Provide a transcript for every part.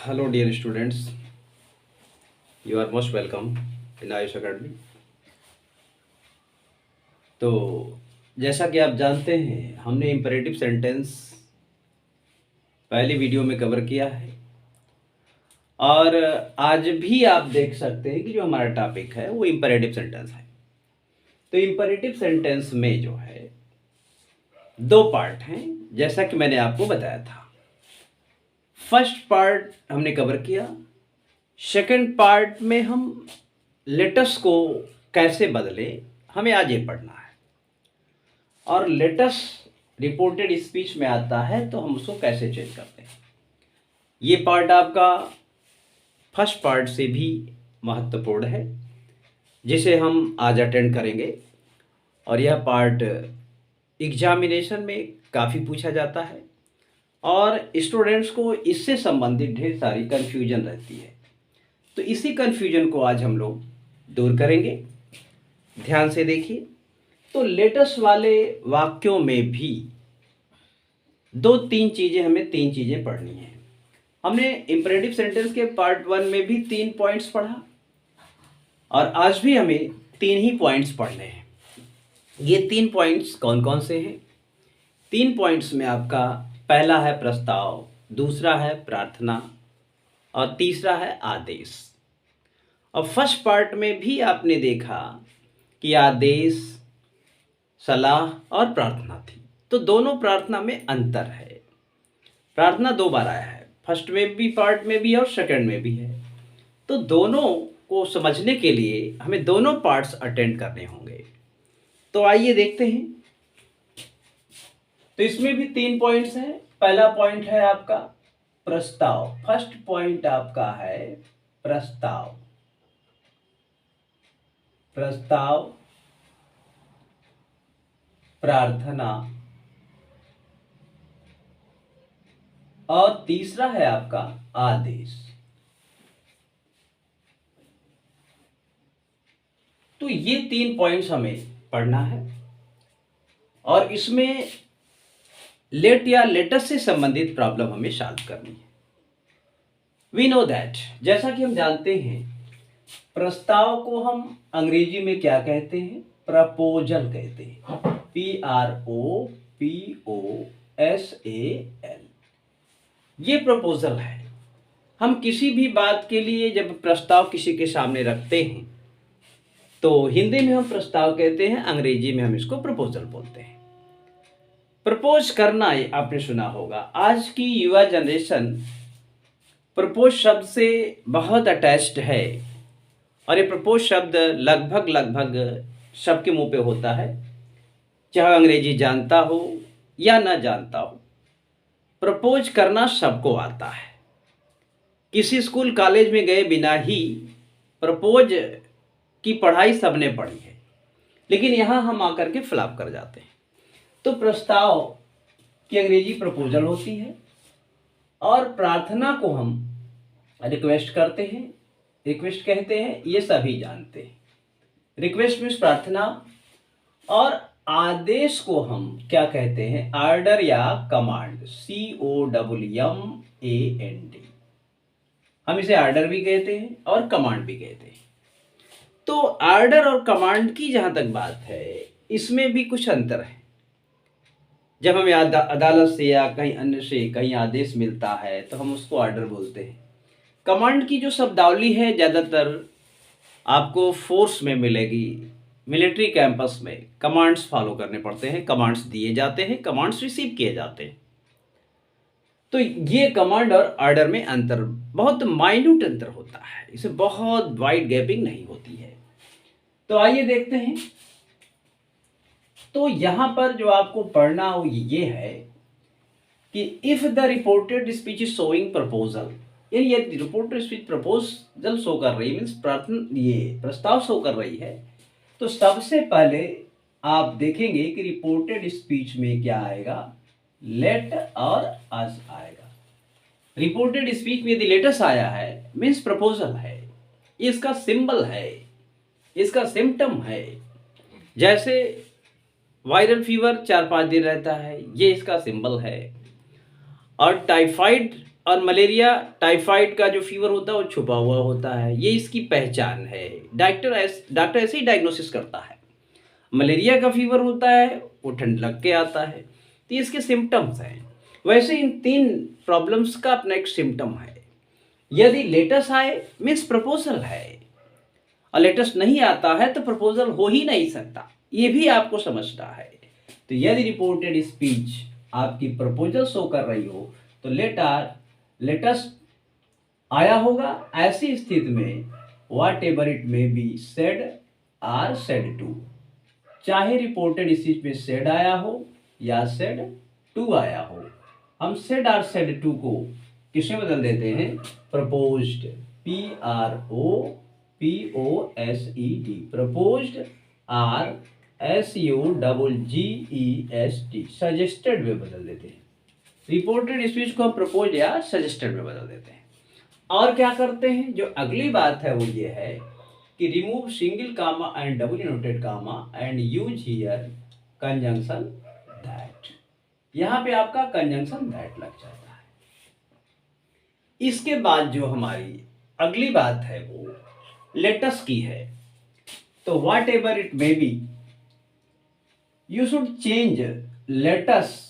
Hello, dear students. You are most welcome in Ayush academy. तो जैसा कि आप जानते हैं, हमने इम्परेटिव सेंटेंस पहली वीडियो में कवर किया है और आज भी आप देख सकते हैं कि जो हमारा टॉपिक है वो इम्परेटिव सेंटेंस है। तो इम्परेटिव सेंटेंस में जो है दो पार्ट हैं, जैसा कि मैंने आपको बताया था। फर्स्ट पार्ट हमने कवर किया, सेकंड पार्ट में हम लेटस को कैसे बदले हमें आज ये पढ़ना है। और लेटस रिपोर्टेड स्पीच में आता है तो हम उसको कैसे चेंज करते हैं। ये पार्ट आपका फर्स्ट पार्ट से भी महत्वपूर्ण है, जिसे हम आज अटेंड करेंगे। और यह पार्ट एग्जामिनेशन में काफ़ी पूछा जाता है और स्टूडेंट्स को इससे संबंधित ढेर सारी कन्फ्यूजन रहती है। तो इसी कन्फ्यूजन को आज हम लोग दूर करेंगे। ध्यान से देखिए। तो लेटेस्ट वाले वाक्यों में भी तीन चीज़ें पढ़नी है। हमने इम्परेटिव सेंटेंस के पार्ट 1 में भी 3 पॉइंट्स पढ़ा और आज भी हमें 3 ही पॉइंट्स पढ़ने हैं। ये 3 पॉइंट्स कौन कौन से हैं? 3 पॉइंट्स में आपका पहला है प्रस्ताव, दूसरा है प्रार्थना और तीसरा है आदेश। और फर्स्ट पार्ट में भी आपने देखा कि आदेश, सलाह और प्रार्थना थी। तो दोनों प्रार्थना में अंतर है। प्रार्थना 2 बार आया है, फर्स्ट में भी पार्ट में भी और सेकंड में भी है। तो दोनों को समझने के लिए हमें दोनों पार्ट्स अटेंड करने होंगे। तो आइए देखते हैं। तो इसमें भी 3 पॉइंट्स हैं। पहला पॉइंट है आपका प्रस्ताव। फर्स्ट पॉइंट आपका है प्रस्ताव। प्रस्ताव, प्रार्थना और तीसरा है आपका आदेश। तो ये 3 पॉइंट्स हमें पढ़ना है और इसमें लेट या लेटेस्ट से संबंधित प्रॉब्लम हमें सॉल्व करनी है। वी नो दैट, जैसा कि हम जानते हैं, प्रस्ताव को हम अंग्रेजी में क्या कहते हैं? प्रपोजल कहते हैं। PROPOSAL। ये प्रपोजल है। हम किसी भी बात के लिए जब प्रस्ताव किसी के सामने रखते हैं तो हिंदी में हम प्रस्ताव कहते हैं, अंग्रेजी में हम इसको प्रपोजल बोलते हैं। प्रपोज करना आपने सुना होगा। आज की युवा जनरेशन प्रपोज शब्द से बहुत अटैच्ड है और ये प्रपोज शब्द लगभग सबके मुंह पे होता है, चाहे अंग्रेजी जानता हो या ना जानता हो। प्रपोज करना सबको आता है। किसी स्कूल कॉलेज में गए बिना ही प्रपोज की पढ़ाई सबने पढ़ी है, लेकिन यहाँ हम आकर के फ्लॉप कर जाते हैं। तो प्रस्ताव की अंग्रेजी प्रपोजल होती है और प्रार्थना को हम रिक्वेस्ट करते हैं, रिक्वेस्ट कहते हैं, ये सभी जानते हैं। रिक्वेस्ट मीन्स प्रार्थना। और आदेश को हम क्या कहते हैं? ऑर्डर या कमांड। COMMAND। हम इसे ऑर्डर भी कहते हैं और कमांड भी कहते हैं। तो ऑर्डर और कमांड की जहां तक बात है, इसमें भी कुछ अंतर है। जब हमें अदालत से या कहीं अन्य से कहीं आदेश मिलता है तो हम उसको ऑर्डर बोलते हैं। कमांड की जो शब्दावली है ज़्यादातर आपको फोर्स में मिलेगी। मिलिट्री कैंपस में कमांड्स फॉलो करने पड़ते हैं, कमांड्स दिए जाते हैं, कमांड्स रिसीव किए जाते हैं। तो ये कमांड और ऑर्डर में अंतर, बहुत माइन्यूट अंतर होता है। इसे बहुत वाइड गैपिंग नहीं होती है। तो आइए देखते हैं। तो यहाँ पर जो आपको पढ़ना हो ये है कि if the reported speech is showing proposal, यानी ये रिपोर्टेड स्पीच प्रपोजल शो कर रही मीन्स ये प्रस्ताव शो कर रही है, तो सबसे पहले आप देखेंगे कि रिपोर्टेड स्पीच में क्या आएगा? लेट और अस आएगा। रिपोर्टेड स्पीच में यदि लेटस आया है मीन्स प्रपोजल है, इसका सिंबल है, इसका सिम्टम है। जैसे वायरल फीवर 4-5 दिन रहता है, ये इसका सिंबल है। और टाइफाइड और मलेरिया टाइफाइड का जो फीवर होता है वो छुपा हुआ होता है, ये इसकी पहचान है। डॉक्टर ऐसे ही डायग्नोसिस करता है। मलेरिया का फीवर होता है वो ठंड लग के आता है, तो ये इसके सिम्टम्स हैं। वैसे इन 3 प्रॉब्लम्स का अपना एक सिम्टम है। यदि लेटस आए मीन्स प्रपोजल है, और लेटेस्ट नहीं आता है तो प्रपोजल हो ही नहीं सकता, ये भी आपको समझना है। तो यदि रिपोर्टेड स्पीच आपकी प्रपोजल शो कर रही हो तो लेटेस्ट आया होगा। ऐसी स्थिति में whatever it may be said or said to, चाहे रिपोर्टेड स्पीच में सेड आया हो या सेड टू आया हो, हम सेड आर सेड टू को किसमें बदल देते हैं? Proposed, PROPOSED, proposed RSUGGEST, suggested में बदल देते हैं। रिपोर्टेड स्पीच को हम प्रपोज या सजेस्टेड में बदल देते हैं। और क्या करते हैं, जो अगली बात है वो ये है कि remove single comma and double noted comma and use here conjunction that. यहाँ पे आपका कंजंक्शन दैट लग जाता है। इसके बाद जो हमारी अगली बात है वो लेटस की है। तो what ever it may be you should change let us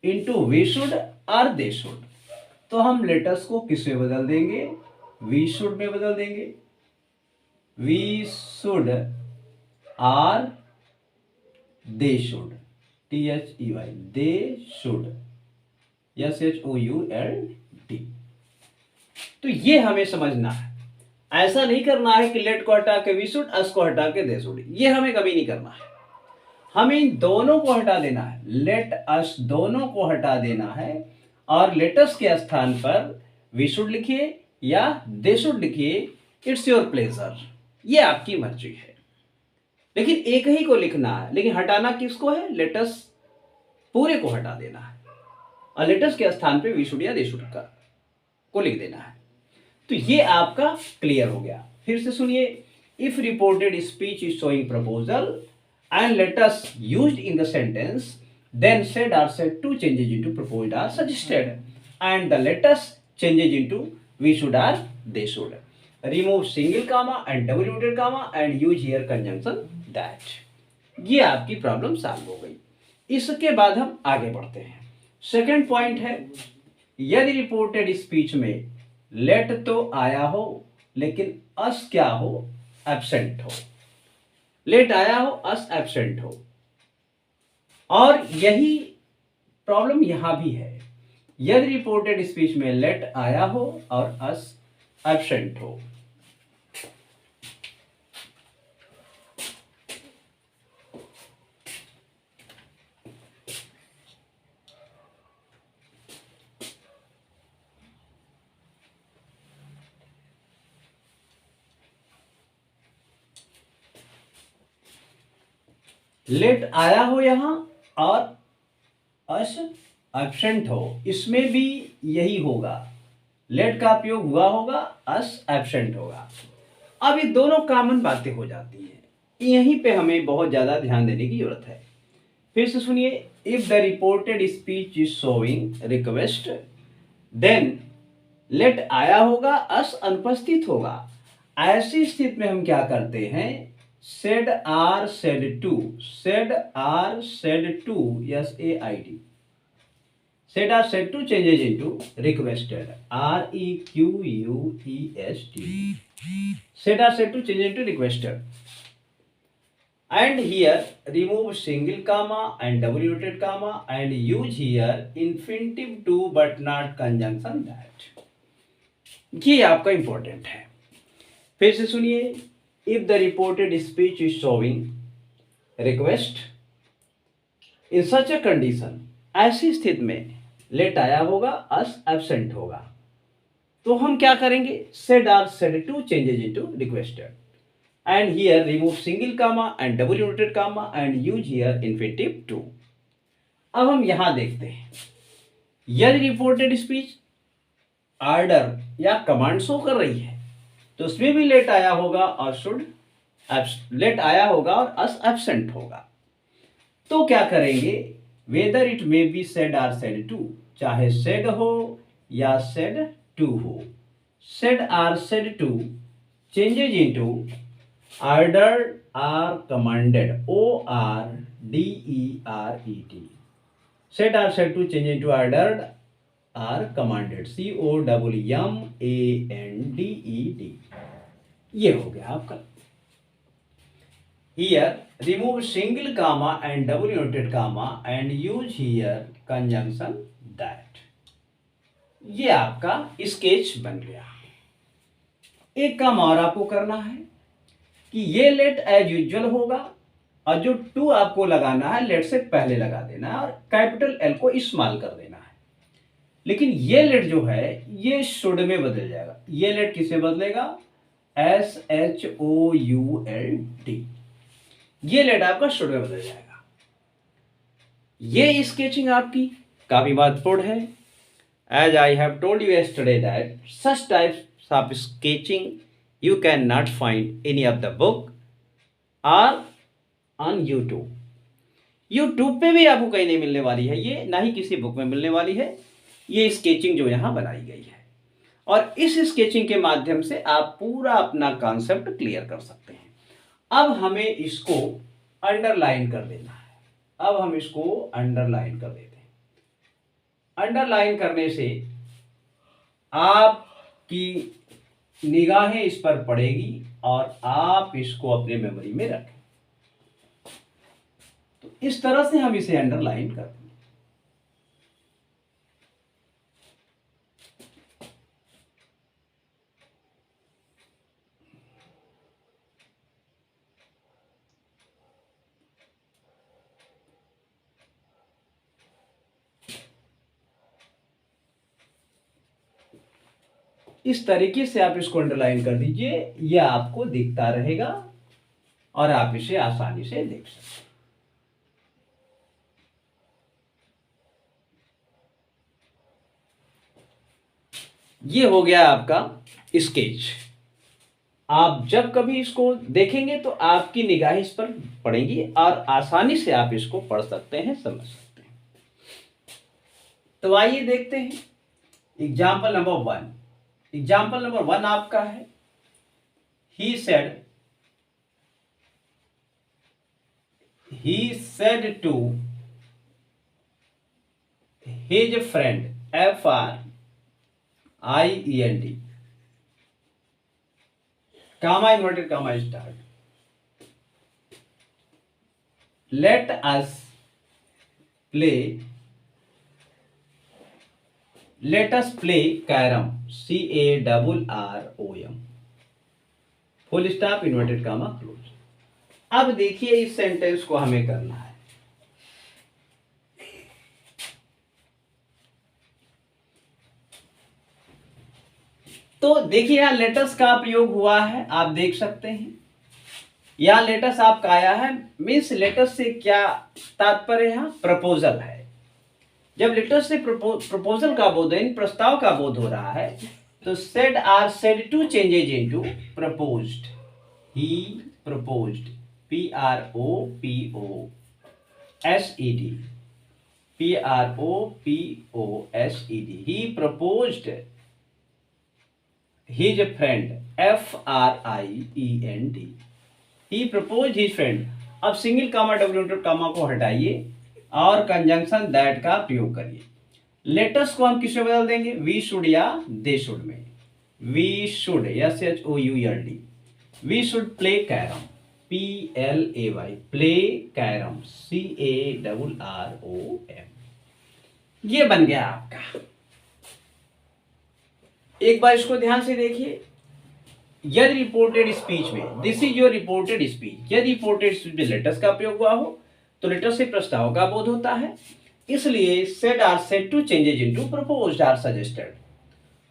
into we should और दे शुड। तो हम लेटस को किस में बदल देंगे? वी शुड में बदल देंगे। We should or they should, THEY, they should, SHOULD। तो ये हमें समझना है। ऐसा नहीं करना है कि लेट को हटा के वी शुड, अस को हटा के दे शुड, ये हमें कभी नहीं करना है। हमें इन दोनों को हटा देना है, लेट अस दोनों को हटा देना है, और लेटस के स्थान पर वी शुड लिखिए या दे शुड लिखिए, इट्स योर प्लेजर, ये आपकी मर्जी है। लेकिन एक ही को लिखना है, लेकिन हटाना किसको है? लेटस पूरे को हटा देना है, और लेटस के स्थान पे वी शुड या दे शुड का को लिख देना है। तो ये आपका क्लियर हो गया। फिर से सुनिए, if reported speech is showing proposal and let us used in the sentence, then said or said to changes into proposed or suggested, and the letters changes into we should or they should. Remove single comma and double inverted comma and use here conjunction that. ये आपकी problem solve हो गई। इसके बाद हम आगे बढ़ते हैं। सेकंड पॉइंट है, यदि रिपोर्टेड स्पीच में लेट तो आया हो लेकिन अस क्या हो? एब्सेंट हो। लेट आया हो, अस एब्सेंट हो। और यही प्रॉब्लम यहां भी है। यदि रिपोर्टेड स्पीच में लेट आया हो और अस एब्सेंट हो, लेट आया हो यहां और अस एब्सेंट हो, इसमें भी यही होगा। लेट का उपयोग हुआ होगा, अस एब्सेंट होगा। अब ये दोनों कॉमन बातें हो जाती हैं, यहीं पे हमें बहुत ज़्यादा ध्यान देने की जरूरत है। फिर से सुनिए, if the reported speech is showing request, then let आया होगा, अस अनुपस्थित होगा। ऐसी स्थिति में हम क्या करते हैं? said or said to, said or said to, SAID, said or said to changes into requested, REQUEST, said or said to changes into requested. And here remove single comma and double inverted comma and use here infinitive to but not conjunction that. ये आपका important है। फिर से सुनिए, if the reported speech is showing request, in such a condition, ऐसी स्थिति में late आया होगा, अस एब्सेंट होगा। तो हम क्या करेंगे? said or said to changes into requested, and here remove single comma and double inverted comma and use here infinitive to. अब हम यहां देखते हैं, यदि रिपोर्टेड स्पीच ऑर्डर या कमांड शो कर रही है तो उसमें भी लेट आया होगा और लेट आया होगा और अस एब्सेंट होगा। तो क्या करेंगे? Whether it may be said or said to, चाहे सेड हो या said to हो। said or said to changes into ordered or commanded, ORDERED। said or said to change into ordered or commanded, COMMANDED। ये हो गया आपका। Here remove single comma and double inverted comma and use here conjunction that। ये आपका sketch बन गया। एक काम और आपको करना है कि ये लेट एज यूजुअल होगा और जो टू आपको लगाना है लेट से पहले लगा देना है और कैपिटल एल को स्मॉल कर देना है। लेकिन ये लेट जो है ये शुड में बदल जाएगा। ये लेट किससे बदलेगा? SHOULD। ये लेट आपका शुड में बदल जाएगा। ये स्केचिंग आपकी काफी महत्वपूर्ण है। As I have told you yesterday that such types of sketching you cannot find any of the book or on YouTube। YouTube पे भी आपको कहीं नहीं मिलने वाली है ये, ना ही किसी बुक में मिलने वाली है ये स्केचिंग जो यहाँ बनाई गई है। और इस स्केचिंग के माध्यम से आप पूरा अपना कॉन्सेप्ट क्लियर कर सकते हैं। अब हमें इसको अंडरलाइन कर देना है। अब हम इसको अंडरलाइन कर देते हैं। अंडरलाइन करने से आपकी निगाहें इस पर पड़ेगी और आप इसको अपने मेमोरी में रखें। तो इस तरह से हम इसे अंडरलाइन कर देंगे। इस तरीके से आप इसको अंडरलाइन कर दीजिए, यह आपको दिखता रहेगा और आप इसे आसानी से देख सकते हैं। ये हो गया आपका स्केच। आप जब कभी इसको देखेंगे तो आपकी निगाहें इस पर पड़ेंगी और आसानी से आप इसको पढ़ सकते हैं, समझ सकते हैं। तो आइए देखते हैं एग्जाम्पल नंबर 1। एग्जाम्पल नंबर 1 आपका है he said to his friend, FRIEND, comma inverted comma start, let us play carom, CARROM, full stop inverted comma close. अब देखिए इस सेंटेंस को हमें करना है। तो देखिए यहां लेटस का प्रयोग हुआ है, आप देख सकते हैं। यहां लेटस आपका आया है, मीन्स लेटस से क्या तात्पर्य? यहां प्रपोजल है। जब लेटस से प्रपोजल का बोध, इन प्रस्ताव का बोध हो रहा है, तो said or said to changes into proposed। He proposed, PROPOSED, PROPOSED। He proposed his friend, FRIEND। He proposed his friend। अब single comma double inverted comma को हटाइए और कंजंक्शन दैट का प्रयोग करिए। लेटस को हम किससे बदल देंगे? वी शुड या दे शुड में। We should, SHOULD, we should play carrom, PLAY, play carrom, CARROM। ये बन गया आपका। एक बार इसको ध्यान से देखिए। यदि रिपोर्टेड स्पीच में, this is your reported speech, यदि रिपोर्टेड स्पीच में लेटस का प्रयोग हुआ हो तो लेटस से प्रस्ताव का बोध होता है, इसलिए said or said to changes into proposed or suggested।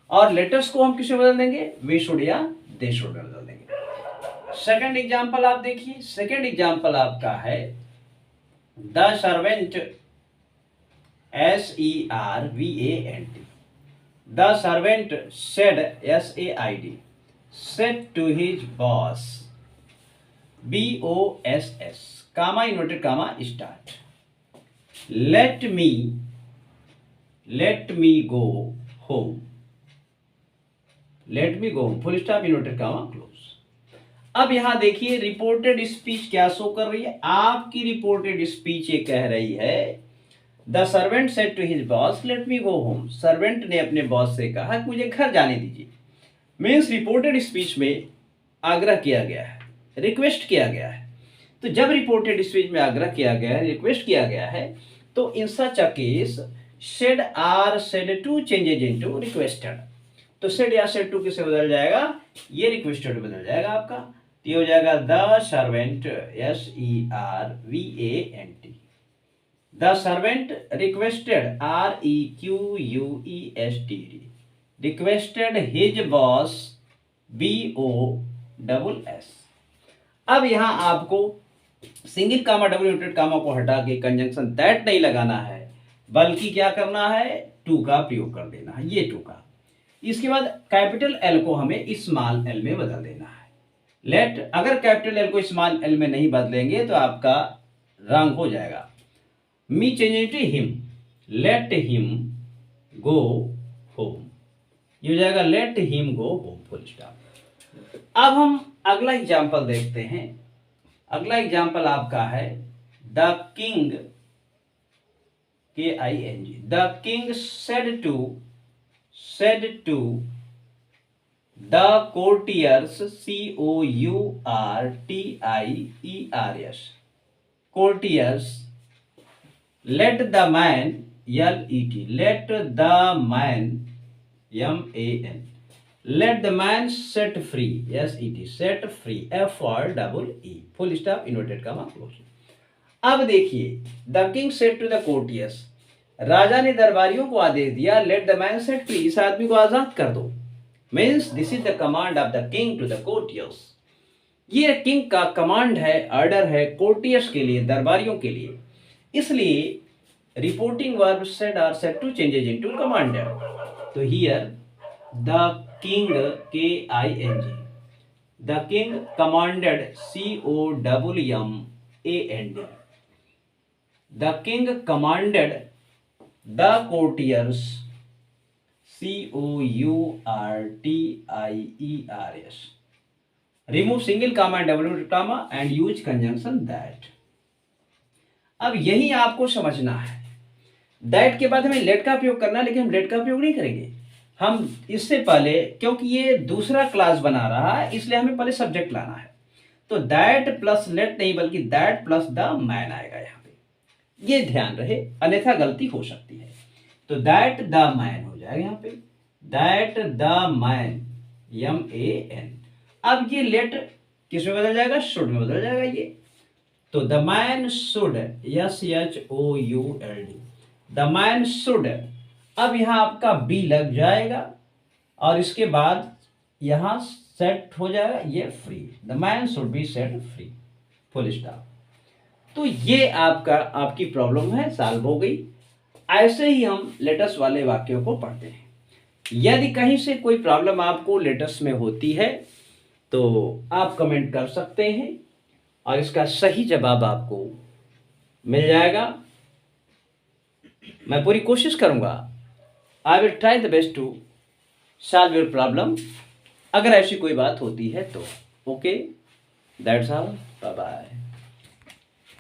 और लेटस को हम किससे बदल देंगे? वी शुड या दे शुड में बदल देंगे। सेकंड एग्जांपल आप देखिए। सेकंड एग्जांपल आपका है the servant, SERVANT, the servant said, SAID, said to his boss, BOSS, comma inverted comma start, let me go home, late me go home, full stop inverted comma close. अब यहां देखिए reported speech क्या show कर रही है, आपकी reported speech ये कह रही है the servant said to his boss let me go home, servant ने अपने बॉस से कहा कि मुझे घर जाने दीजिए। मीन्स रिपोर्टेड स्पीच में आग्रह किया गया है, रिक्वेस्ट किया गया है। तो जब रिपोर्टेड स्पीच में आग्रह किया गया है, रिक्वेस्ट किया गया है, तो in such a case said or said to changes into requested. तो सेड या सेड टू किसे बदल जाएगा, ये रिक्वेस्टेड बदल जाएगा आपका। तो ये हो जाएगा the servant, SERVANT, the servant requested, REQUESTED, requested his boss, BOSS। अब यहां आपको single comma double inverted comma को हटा के कंजंक्शन दैट नहीं लगाना है, बल्कि क्या करना है, टू का प्रयोग कर देना है, ये टू का। इसके बाद कैपिटल एल को हमें स्मॉल एल में बदल देना है। लेट, अगर कैपिटल एल को स्मॉल एल में नहीं बदलेंगे तो आपका रंग हो जाएगा। Me change to him, let him go home, ये हो जाएगा let him go home, full stop. अब हम अगला एग्जाम्पल देखते हैं। अगला एग्जाम्पल आपका है the king, KING, the king said to the courtiers, COURTIERS, courtiers, let the man, LET, let the man, MAN, let the man set free, SET, set free, FREE, full stop inverted comma close. अब देखिए the king said to the courtiers, राजा ने दरबारियों को आदेश दिया, let the man set free, इस आदमी को आजाद कर दो। Means this is the command of the king to the courtiers, ये किंग का कमांड है, ऑर्डर है कोर्टियर्स के लिए, दरबारियों के लिए। इसलिए reporting verb said or said to changes into commanded. तो here the king, KING, the king commanded, COMMAND, the king commanded the courtiers, COURTIERS, remove single comma double comma and use conjunction that. अब यही आपको समझना है, that के बाद हमें late का प्रयोग करना है, लेकिन हम लेट का प्रयोग नहीं करेंगे। हम इससे पहले, क्योंकि ये दूसरा क्लास बना रहा है, इसलिए हमें पहले सब्जेक्ट लाना है। तो दैट प्लस लेट नहीं, बल्कि दैट प्लस द मैन आएगा यहाँ पे, ये ध्यान रहे, अन्यथा गलती हो सकती है। तो दैट द मैन हो जाएगा यहाँ पे, दैट द मैन, MAN। अब ये लेट किस में बदल जाएगा, शुड में बदल जाएगा ये। तो the man should, SHOULD, the man should. अब यहां आपका बी लग जाएगा और इसके बाद यहां सेट हो जाएगा ये free, the man should be set free, full stop. तो ये आपकी प्रॉब्लम है, सॉल्व हो गई। ऐसे ही हम लेटेस्ट वाले वाक्यों को पढ़ते हैं। यदि कहीं से कोई प्रॉब्लम आपको लेटेस्ट में होती है तो आप कमेंट कर सकते हैं और इसका सही जवाब आपको मिल जाएगा। मैं पूरी कोशिश करूंगा, I will try the best to solve your problem. अगर ऐसी कोई बात होती है तो okay, that's all, bye bye.